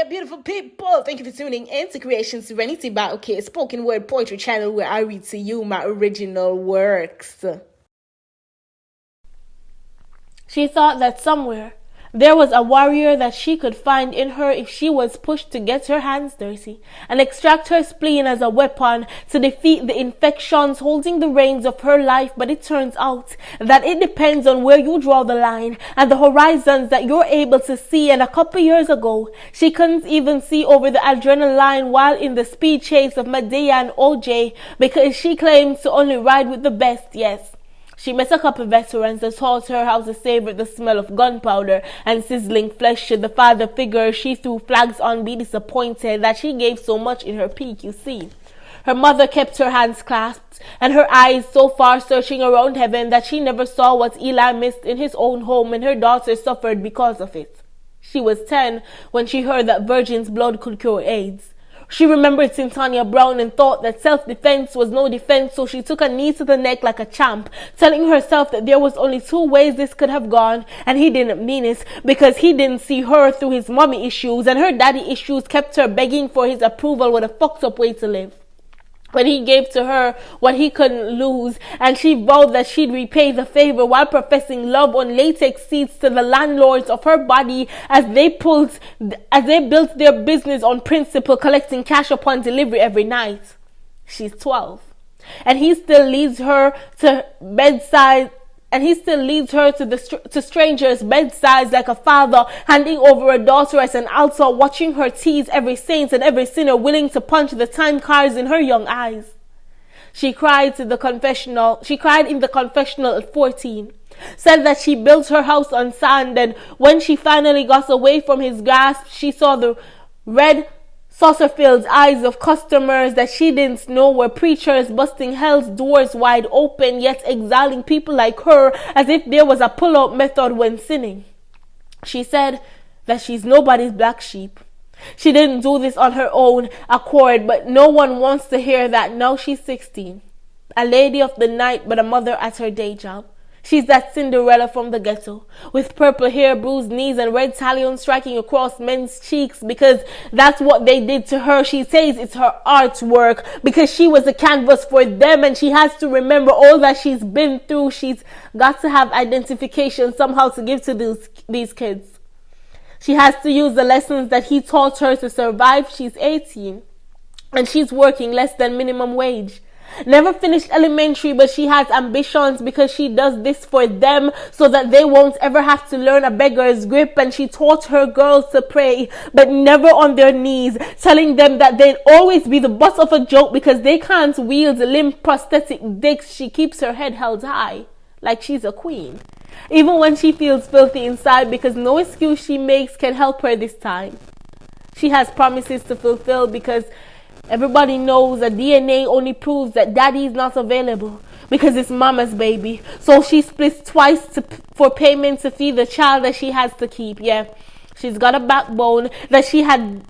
there, beautiful people. Thank you for tuning in to Creation Serenity by OK, spoken word poetry channel where I read to you my original works. She thought that somewhere there was a warrior that she could find in her if she was pushed to get her hands dirty and extract her spleen as a weapon to defeat the infections holding the reins of her life. But it turns out that it depends on where you draw the line and the horizons that you're able to see. And a couple years ago, she couldn't even see over the adrenaline while in the speed chase of Medea and OJ because she claims to only ride with the best. Yes, she met a couple veterans that taught her how to savor the smell of gunpowder and sizzling flesh. Should the father figure she threw flags on be disappointed that she gave so much in her peak, you see. Her mother kept her hands clasped and her eyes so far searching around heaven that she never saw what Eli missed in his own home, and her daughter suffered because of it. She was 10 when she heard that virgin's blood could cure AIDS. She remembered Tanya Brown and thought that self-defense was no defense, so she took a knee to the neck like a champ, telling herself that there was only 2 ways this could have gone, and he didn't mean it because he didn't see her through his mommy issues, and her daddy issues kept her begging for his approval. What a fucked up way to live. But he gave to her what he couldn't lose, and she vowed that she'd repay the favor while professing love on latex seats to the landlords of her body as they built their business on principle, collecting cash upon delivery every night. She's 12, and he still leads her to bedside. And he still leads her to strangers' bedsides like a father, handing over a daughter as an altar, watching her tease every saint and every sinner, willing to punch the time cards in her young eyes. She cried in the confessional at 14, said that she built her house on sand, and when she finally got away from his grasp, she saw the red saucer-filled eyes of customers that she didn't know were preachers, busting hell's doors wide open, yet exiling people like her as if there was a pull-out method when sinning. She said that she's nobody's black sheep. She didn't do this on her own accord, but no one wants to hear that. Now she's 16, a lady of the night but a mother at her day job. She's that Cinderella from the ghetto, with purple hair, bruised knees, and red talons striking across men's cheeks because that's what they did to her. She says it's her artwork because she was a canvas for them, and she has to remember all that she's been through. She's got to have identification somehow to give to these kids. She has to use the lessons that he taught her to survive. She's 18, and she's working less than minimum wage. Never finished elementary, but she has ambitions because she does this for them so that they won't ever have to learn a beggar's grip. And she taught her girls to pray, but never on their knees, telling them that they'll always be the butt of a joke because they can't wield limp prosthetic dicks. She keeps her head held high like she's a queen, even when she feels filthy inside, because no excuse she makes can help her this time. She has promises to fulfill because everybody knows that DNA only proves that daddy is not available because it's mama's baby. So she splits twice for payment to feed the child that she has to keep. Yeah, she's got a backbone that she had.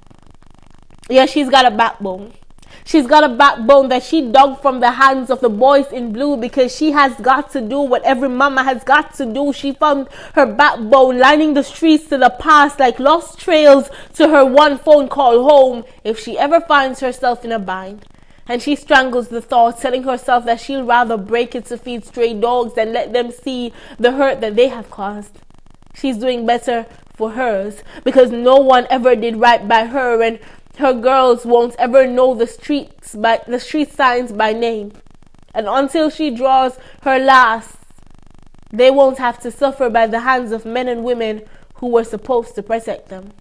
Yeah, she's got a backbone. She's got a backbone that she dug from the hands of the boys in blue because she has got to do what every mama has got to do. She found her backbone lining the streets to the past like lost trails to her one phone call home if she ever finds herself in a bind. And she strangles the thought, telling herself that she'll rather break it to feed stray dogs than let them see the hurt that they have caused. She's doing better for hers because no one ever did right by her, and her girls won't ever know the street signs by name. And until she draws her last, they won't have to suffer by the hands of men and women who were supposed to protect them.